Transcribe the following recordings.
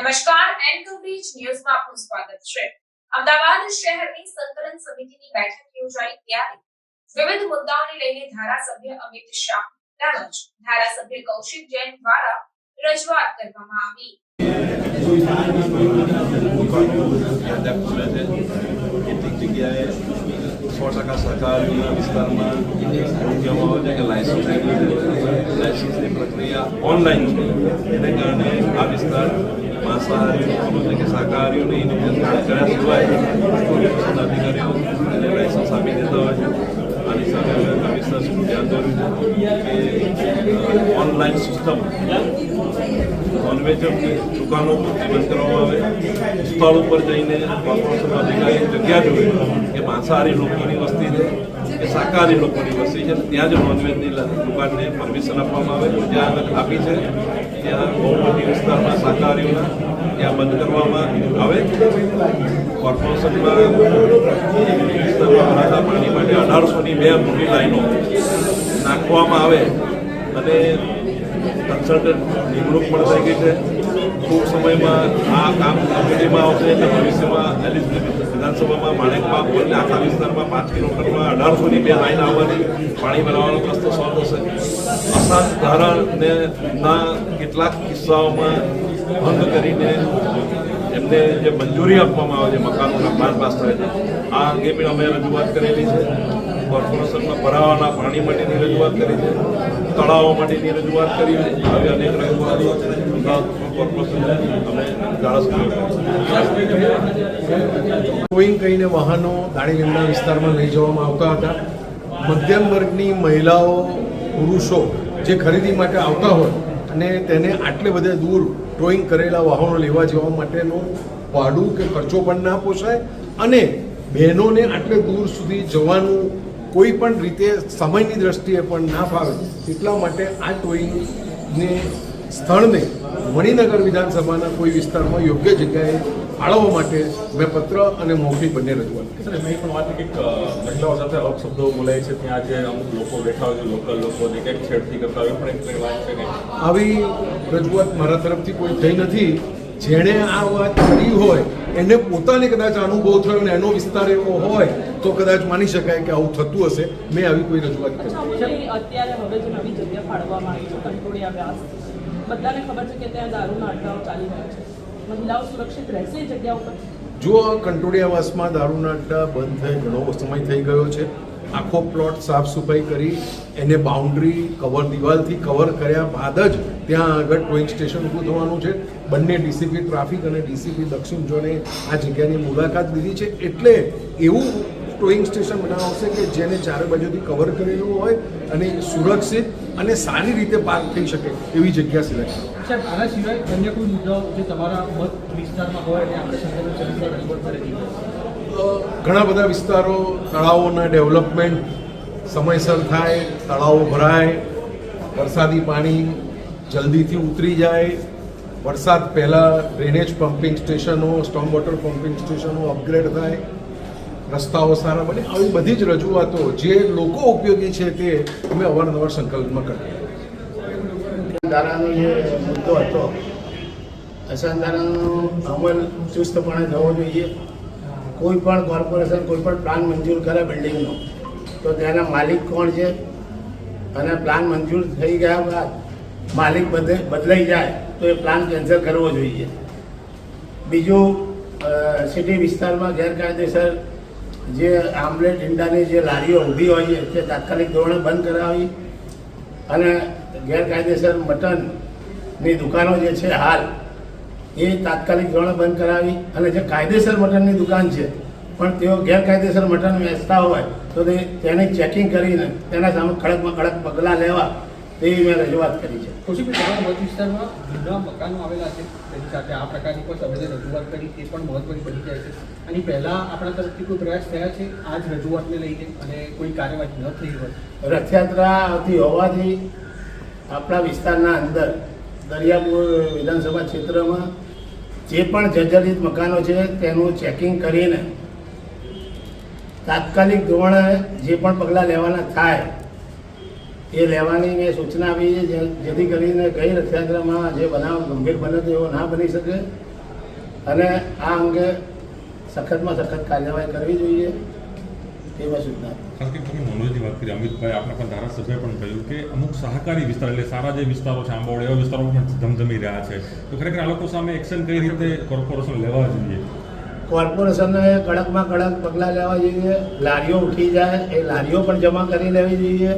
નમસ્કાર, એનકવરેજ ન્યૂઝમાં આપનું સ્વાગત છે। અમદાવાદ શહેરની સંકલન સમિતિની બેઠક યોજાઈ ત્યારે વિવિધ મુદ્દાઓને લઈને ધારાસભ્ય અમિત શાહ તેમજ ધારાસભ્ય કૌશિક જૈન દ્વારા રજૂઆત કરવામાં આવી। કેટલીક જગ્યાએ 100% સહકારીના વિસ્તારમાં એવું કહેવામાં આવે છે કે લાયસન્સની પ્રક્રિયા ઓનલાઈન છે, એને કારણે આ વિસ્તાર માંસાહારીઓ કે શાકાહારીઓને જાણ કર્યા સિવાય અધિકારીઓ એને લાયસન્સ આપી દેતા હોય છે। આની સાથે કમિશનર શું ધ્યાન દોર્યું છે કે ઓનલાઈન સિસ્ટમ નોનવેજની દુકાનો બંધ કરવામાં આવે, સ્થળ ઉપર જઈને કોર્પોરેશન અધિકારી જગ્યા જોઈએ કે માંસાહારી લોકોની વસ્તી છે કે શાકાહારી લોકોની વસ્તી છે, ત્યાં જ નોનવેજની દુકાનને પરમિશન આપવામાં આવે। જ્યાં આગળ આપી છે ત્યાં બહુ મોટી વિસ્તારમાં શાકાહારીઓના ત્યાં બંધ કરવામાં આવે। કોર્પોરેશનમાં વિસ્તારમાં ભરાતા પાણી માટે 1800ની 2 મોટી લાઈનો નાખવામાં આવે અને કન્સલ્ટન્ટ નિમણૂક પણ થઈ ગઈ છે। ટૂંક સમયમાં આ કામ કમિટીમાં આવશે અને ભવિષ્યમાં વિધાનસભામાં માણેકમાં બોલને આખા વિસ્તારમાં 5 કિલોમીટરમાં 1800ની 2 લાઈન આવવાની પાણી ભરાવાનો પ્રશ્ન સોલ્વ થશે। અસાધ ધારાને ના કેટલાક કિસ્સાઓમાં ભંગ કરીને એમને જે મંજૂરી આપવામાં આવે છે મકાનોના પ્લાન પાસ થાય છે, આ અંગે પણ અમે રજૂઆત કરેલી છે। કોર્પોરેશનમાં ભરાવાના પાણી માટેની રજૂઆત કરી છે, તળાવો માટેની રજૂઆત કરી છે, આવી અનેક રજૂઆતો કોર્પોરેશન અમે ટોઈંગ કરીને વાહનો દાણીલીમડા વિસ્તારમાં લઈ જવામાં આવતા હતા। મધ્યમ વર્ગની મહિલાઓ પુરુષો જે ખરીદી માટે આવતા હોય અને તેને આટલે બધે દૂર ટોઈંગ કરેલા વાહનો લેવા જવા માટેનું ભાડું કે ખર્ચો પણ ના પોસાય અને બહેનોને આટલે દૂર સુધી જવાનું કોઈ પણ રીતે સમયની દ્રષ્ટિએ પણ ના ફાવે, એટલા માટે આ ટોઈંગને સ્થળને મણિનગર વિધાનસભાના કોઈ વિસ્તારમાં યોગ્ય જગ્યાએ ફાળવવા માટે મેં પત્ર અને મૌખિક બંને રજૂઆત કરી। મેં પણ વાત કે મહિલાઓ સાથે અપશબ્દો બોલાય છે, ત્યાં જે અમુક લોકો બેઠા હોય છે, લોકલ લોકોને કંઈક છેડતી કરતા હોય પણ એક વાત છે કે આવી રજૂઆત મારા તરફથી કોઈ થઈ નથી। જેણે આ વાત કરી હોય એને પોતાને કદાચ અનુભવ થયો અને એનો વિસ્તાર એવો હોય તો કદાચ માની શકાય કે આવું થતું હશે। મેં આવી કોઈ રજૂઆત કરી। અત્યારે હવે જે નવી જગ્યા ફાળવવામાં આવી છે કંટોળિયા વ્યાસ, બધાને ખબર છે કે ત્યાં દારૂના અડ્ડાઓ ચાલી રહ્યા છે, મહિલાઓ સુરક્ષિત રહેશે એ જગ્યા ઉપર? જો કંટોળિયાવાસમાં દારૂના અડ્ડા બંધ થઈ ઘણો સમય થઈ ગયો છે। આખો પ્લોટ સાફ સફાઈ કરી એને બાઉન્ડ્રી કવર દિવાલથી કવર કર્યા બાદ જ ત્યાં આગળ ટોઈંગ સ્ટેશન ઊભું થવાનું છે। બંને ડીસીપી ટ્રાફિક અને ડીસીપી દક્ષિણ ઝોને આ જગ્યાની મુલાકાત લીધી છે, એટલે એવું ટોઈંગ સ્ટેશન બનાવશે કે જેને ચારે બાજુથી કવર કરેલું હોય અને સુરક્ષિત અને સારી રીતે પાર્ક થઈ શકે એવી જગ્યા સિલેક્ટ કરો। સાહેબ, આના સિવાય અન્ય કોઈ મુદ્દાઓ જે તમારા મત વિસ્તારમાં હોય અને આપણે સંકલન સમિતિને રજૂઆત કરેલી હોય? ઘણા બધા વિસ્તારો તળાવોના ડેવલપમેન્ટ સમયસર થાય, તળાવો ભરાય, વરસાદી પાણી જલ્દીથી ઉતરી જાય, વરસાદ પહેલાં ડ્રેનેજ પમ્પિંગ સ્ટેશનો, સ્ટોમ વોટર પમ્પિંગ સ્ટેશનો અપગ્રેડ થાય, રસ્તાઓ સારા બને, આવી બધી જ રજૂઆતો જે લોકો ઉપયોગી છે તે અમે અવારનવાર સંકલનમાં કરીએ। ધારાનો જે મુદ્દો હતો, અસંધારાનો અમલ ચુસ્તપણે થવો જોઈએ। કોઈ પણ કોર્પોરેશન કોઈ પણ પ્લાન મંજૂર કરે બિલ્ડિંગનો તો તેના માલિક કોણ છે અને પ્લાન મંજૂર થઈ ગયા બાદ માલિક બદલાઈ જાય તો એ પ્લાન કેન્સલ કરવો જોઈએ। બીજું, સિટી વિસ્તારમાં ગેરકાયદેસર જે આમલેટ ઈંડાની જે લારીઓ ઊભી હોય છે તે તાત્કાલિક ધોરણે બંધ કરાવી અને ગેરકાયદેસર મટનની દુકાનો જે છે હાલ એ તાત્કાલિક ધોરણે બંધ કરાવી અને જે કાયદેસર મટનની દુકાન છે પણ તેઓ ગેરકાયદેસર મટન વેચતા હોય તો તેની ચેકિંગ કરીને તેના સામે કડકમાં કડક પગલાં લેવા તેવી મેં રજૂઆત કરી છે। કૌશિકભાઈ, તમારા મત વિસ્તારમાં જૂના મકાનો આવેલા છે, તેની સાથે આ પ્રકારની કોઈ તમે રજૂઆત કરી એ પણ મહત્વની બની જાય છે, અને પહેલાં આપણા તરફથી કોઈ પ્રયાસ થયા છે આ જ રજૂઆતને લઈને અને કોઈ કાર્યવાહી ન થઈ હોય? રથયાત્રા આવતી હોવાથી આપણા વિસ્તારના અંદર દરિયાપુર વિધાનસભા ક્ષેત્રમાં જે પણ જર્જરિત મકાનો છે તેનું ચેકિંગ કરીને તાત્કાલિક ધોરણે જે પણ પગલાં લેવાના થાય એ લેવાની મેં સૂચના આપી છે, જેથી કરીને ગઈ રથયાત્રામાં જે બનાવ ગંભીર બને તો એવો ના બની શકે અને આ અંગે સખતમાં સખત કાર્યવાહી કરવી જોઈએ એવા સૂચના. ખાસ કરીને તમે નોંધની વાત કરી અમિતભાઈ, આપણા પણ ધારાસભ્ય પણ કહ્યું કે અમુક સહકારી વિસ્તાર એટલે સારા જે વિસ્તારો છે આંબાવડ એવા વિસ્તારોમાં પણ ધમધમી રહ્યા છે, તો ખરેખર આ લોકો સામે એક્શન કઈ રીતે કોર્પોરેશન લેવા જોઈએ? કોર્પોરેશનને કડકમાં કડક પગલાં લેવા જોઈએ. લારીઓ ઉઠી જાય એ લારીઓ પણ જમા કરી લેવી જોઈએ.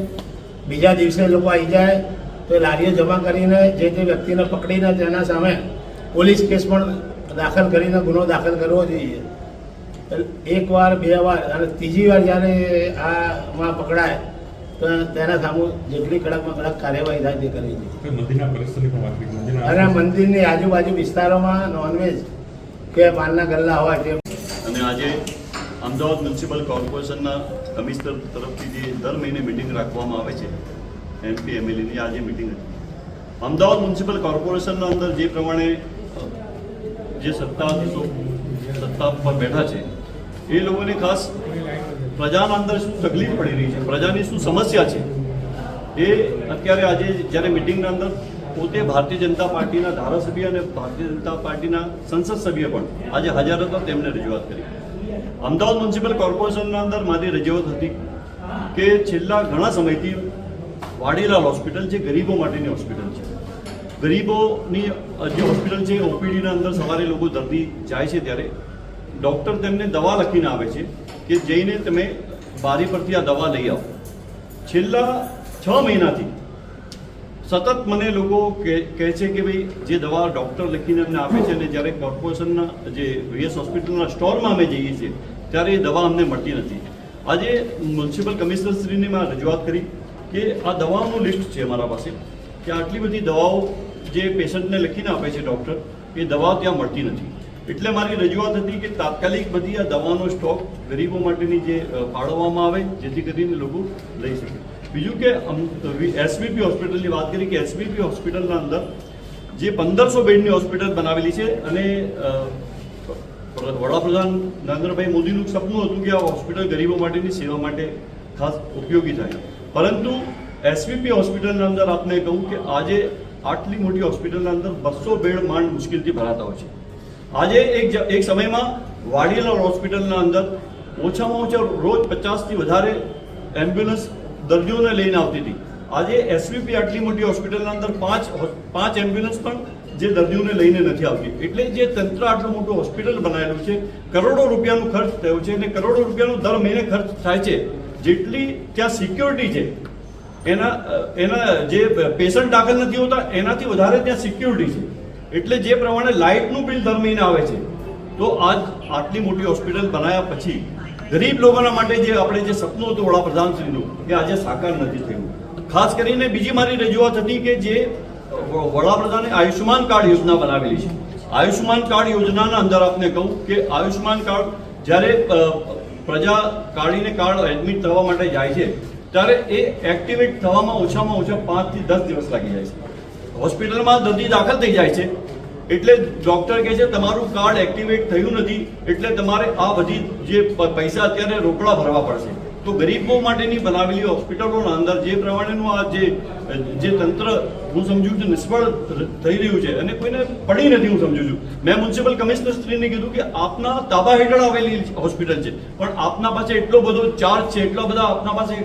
બીજા દિવસે લોકો આવી જાય તો એ લારીઓ જમા કરીને જે વ્યક્તિને પકડીને તેના સામે પોલીસ કેસ પણ દાખલ કરીને ગુનો દાખલ કરવો જોઈએ. એકવાર, બે વાર અને ત્રીજી વાર જ્યારે આમાં પકડાય તો તેના સામે જેટલી કડકમાં કડક કાર્યવાહી થાય તે કરવી જોઈએ. મંદિરના પરિસરની પણ વાત કરી, અને મંદિરની આજુબાજુ વિસ્તારોમાં નોનવેજ કે પાનના ગલ્લા હોય તે. અને આજે અમદાવાદ મ્યુનિસિપલ કોર્પોરેશનના કમિશનર તરફથી જે દર મહિને મિટિંગ રાખવામાં આવે છે MP MLAની આજે મિટિંગ હતી. અમદાવાદ મ્યુનિસિપલ કોર્પોરેશનના અંદર જે પ્રમાણે જે સત્તાધીશો સત્તા પર બેઠા છે એ લોકોને ખાસ પ્રજાના અંદર શું તકલીફ પડી રહી છે, પ્રજાની શું સમસ્યા છે એ અત્યારે આજે જ્યારે મિટિંગના અંદર પોતે ભારતીય જનતા પાર્ટીના ધારાસભ્ય અને ભારતીય જનતા પાર્ટીના સંસદ સભ્ય પણ આજે હાજર હતા, તેમને રજૂઆત કરી. અમદાવાદ મ્યુનિસિપલ કોર્પોરેશનના અંદર મારી રજૂઆત હતી કે છેલ્લા ઘણા સમયથી વાડીલાલ હોસ્પિટલ જે ગરીબો માટેની હોસ્પિટલ છે, ગરીબોની જે હોસ્પિટલ છે OPDના અંદર સવારે લોકો દર્દી જાય છે ત્યારે ડૉક્ટર તેમને દવા લખીને આવે છે કે જઈને તમે બારી પરથી આ દવા લઈ આવો. છેલ્લા 6 મહિનાથી સતત મને લોકો કહે છે કે ભાઈ જે દવા ડૉક્ટર લખીને અમને આપે છે અને જ્યારે કોર્પોરેશનના જે VS હોસ્પિટલના સ્ટોરમાં અમે જઈએ છીએ ત્યારે એ દવા અમને મળતી નથી. આજે મ્યુનિસિપલ કમિશનરશ્રીને મેં રજૂઆત કરી કે આ દવાઓનું લિસ્ટ છે અમારા પાસે કે આટલી બધી દવાઓ જે પેશન્ટને લખીને આપે છે ડૉક્ટર એ દવા ત્યાં મળતી નથી. એટલે મારી રજૂઆત હતી કે તાત્કાલિક બધી આ દવાનો સ્ટોક ગરીબો માટેની જે ફાળવવામાં આવે જેથી કરીને લોકો લઈ શકે. બીજું કે SVP હોસ્પિટલની વાત કરી કે SVP હોસ્પિટલના અંદર જે 1500 બેડની હોસ્પિટલ બનાવેલી છે અને વડાપ્રધાન નરેન્દ્રભાઈ મોદીનું સપનું હતું કે આ હોસ્પિટલ ગરીબો માટેની સેવા માટે ખાસ ઉપયોગી થાય. પરંતુ SVP હોસ્પિટલના અંદર આપને કહું કે આજે આટલી મોટી હોસ્પિટલના અંદર 200 બેડ માંડ મુશ્કેલથી ભરાતા હોય છે. આજે એક સમયમાં વાડીલાલ હોસ્પિટલના અંદર ઓછામાં ઓછા રોજ 50થી વધારે એમ્બ્યુલન્સ દર્દીઓને લઈને આવતી હતી. આજે SVP આટલી મોટી હોસ્પિટલના અંદર પાંચ એમ્બ્યુલન્સ પણ જે દર્દીઓને લઈને નથી આવતી. એટલે જે તંત્ર આટલું મોટું હોસ્પિટલ બનાવેલું છે, કરોડો રૂપિયાનું ખર્ચ થયું છે અને કરોડો રૂપિયાનું દર મહિને ખર્ચ થાય છે, જેટલી ત્યાં સિક્યોરિટી છે એના જે પેશન્ટ દાખલ નથી હોતા એનાથી વધારે ત્યાં સિક્યોરિટી છે. એટલે જે પ્રમાણે લાઇટનું બિલ દર મહિને આવે છે, તો આજ આટલી મોટી હોસ્પિટલ બનાવ્યા પછી ગરીબ લોકોના માટે જે આપણે જે સપનું હતું વડાપ્રધાનશ્રીનું એ આજે સાકાર નથી થયું. ખાસ કરીને બીજી મારી રજૂઆત હતી કે જે વડાપ્રધાને આયુષ્યમાન કાર્ડ યોજના બનાવેલી છે. આયુષ્યમાન કાર્ડ યોજનાના અંદર આપને કહું કે આયુષ્યમાન કાર્ડ જ્યારે પ્રજા કાઢીને કાર્ડ એડમિટ થવા માટે જાય છે ત્યારે એ એક્ટિવેટ થવામાં ઓછામાં ઓછા 5 થી 10 દિવસ લાગી જાય છે. હોસ્પિટલમાં દર્દી દાખલ થઈ જાય છે એટલે ડૉક્ટર કહે છે તમારું કાર્ડ એક્ટિવેટ થયું નથી એટલે તમારે આ બધી જે પૈસા અત્યારે રોકડા ભરવા પડશે. તો ગરીબો માટેની બનાવેલી હોસ્પિટલોના અંદર જે પ્રમાણેનું આ જે તંત્ર હું સમજુ છું નિષ્ફળ થઈ રહ્યું છે અને કોઈને પડી નથી હું સમજુ છું. મેં મ્યુનિસિપલ કમિશનરશ્રીને કીધું કે આપના તાબા હેઠળ આવેલી હોસ્પિટલ છે પણ આપના પાસે એટલો બધો ચાર્જ છે, એટલા બધા આપના પાસે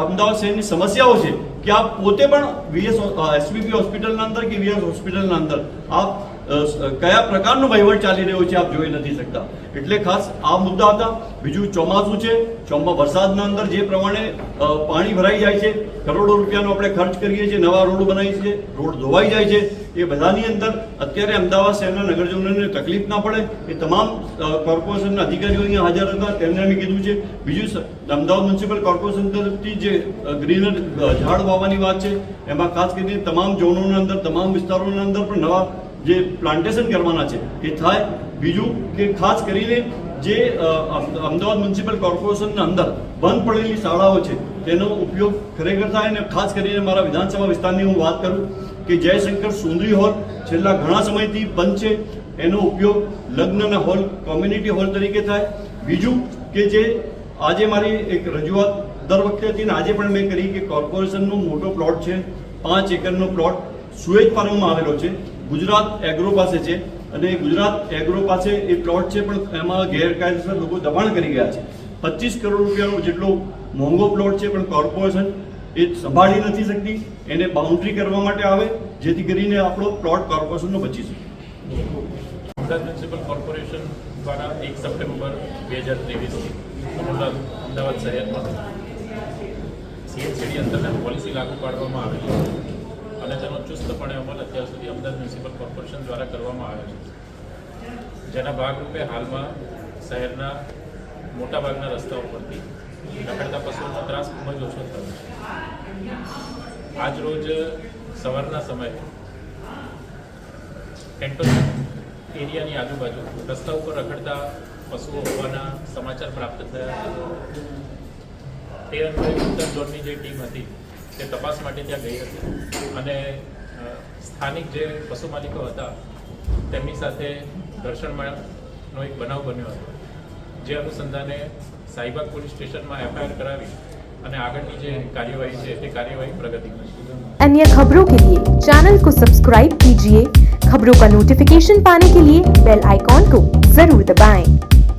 અમદાવાદ શહેરની સમસ્યાઓ છે કે આપ પોતે પણ SVP હોસ્પિટલના અંદર કે VS હોસ્પિટલના અંદર આપ કયા પ્રકારનો વહીવટ ચાલી રહ્યો છે આપ જોઈ નથી શકતા. એટલે ખાસ આ મુદ્દા હતા. બીજું ચોમાસું છે, વરસાદના અંદર જે પ્રમાણે પાણી ભરાઈ જાય છે, કરોડો રૂપિયાનો આપણે ખર્ચ કરીએ છીએ, નવા રોડ બનાવીએ છીએ, રોડ ધોવાઈ જાય છે, એ બધાની અંદર અત્યારે અમદાવાદ શહેરના નગરજનોને તકલીફ ના પડે એ તમામ કોર્પોરેશનના અધિકારીઓ અહીંયા હાજર હતા, તેમને અમે કીધું છે. બીજું અમદાવાદ મ્યુનિસિપલ કોર્પોરેશન તરફથી જે ગ્રીનર ઝાડ વાવવાની વાત છે એમાં ખાસ કરીને તમામ ઝોનોના અંદર તમામ વિસ્તારોના અંદર પણ નવા જે પ્લાન્ટેશન કરવાના છે એ થાય. બીજું કે ખાસ કરીને જે અમદાવાદ મ્યુનિસિપલ કોર્પોરેશનના અંદર બંધ પડેલી શાળાઓ છે તેનો ઉપયોગ ખરેખર થાય. અને ખાસ કરીને મારા વિધાનસભા વિસ્તારની હું વાત કરું કે જયશંકર સુંદરી હોલ છેલ્લા ઘણા સમયથી બંધ છે, એનો ઉપયોગ લગ્નના હોલ, કોમ્યુનિટી હોલ તરીકે થાય. બીજું કે જે આજે મારી એક રજૂઆત દર વખતે હતી ને આજે પણ મેં કરી કે કોર્પોરેશનનો મોટો પ્લોટ છે, 5 એકરનો પ્લોટ સુએજ ફાર્મમાં આવેલો છે, ગુજરાત એગ્રો પાસે છે. અને ગુજરાત એગ્રો પાસે એ પ્લોટ છે પણ એમાં ગેરકાયદેસર લોકો દબાણ કરી ગયા છે. 25 કરોડ રૂપિયાનો જેટલો મોંઘો પ્લોટ છે પણ કોર્પોરેશન એ સંભાળી નથી શકતી. એને બાઉન્ડ્રી કરવા માટે આવે જેથી કરીને આપણો પ્લોટ કોર્પોરેશનનો બચી શકે. અમદાવાદ મ્યુનિસિપલ કોર્પોરેશન દ્વારા 1 સપ્ટેમ્બર 2023થી અમદાવાદ શહેરમાં CHCD અંતર્ગત પોલિસી લાગુ પાડવામાં આવેલી છે અને તેનો ચુસ્તપણે અમલ અત્યાર સુધી અમદાવાદ મ્યુનિસિપલ કોર્પોરેશન દ્વારા કરવામાં આવ્યો છે. જેના ભાગરૂપે હાલમાં શહેરના મોટાભાગના રસ્તાઓ પરથી રખડતા પશુઓનો ત્રાસ ખૂબ જ ઓછો થયો છે. આજ રોજ સવારના સમયે કેન્ટોનમેન્ટ એરિયાની આજુબાજુ રસ્તા ઉપર રખડતા પશુઓ હોવાના સમાચાર પ્રાપ્ત થયા. તે અન્વયે ઉત્તર ઝોનની જે ટીમ હતી તે તપાસ માટે ત્યાં ગઈ હતી અને સ્થાનિક જે પશુ માલિકો હતા તેમની સાથે ઘર્ષણનો એક બનાવ બન્યો હતો. જે અનુસંધાને સાઈબાગ પોલીસ સ્ટેશનમાં FIR કરાવી અને આગળની જે कार्यवाही છે તે कार्यवाही प्रगति में। अन्य खबरों के लिए चैनल को सब्सक्राइब कीजिए। खबरों का नोटिफिकेशन पाने के लिए बेल आइकॉन को जरूर दबाएं।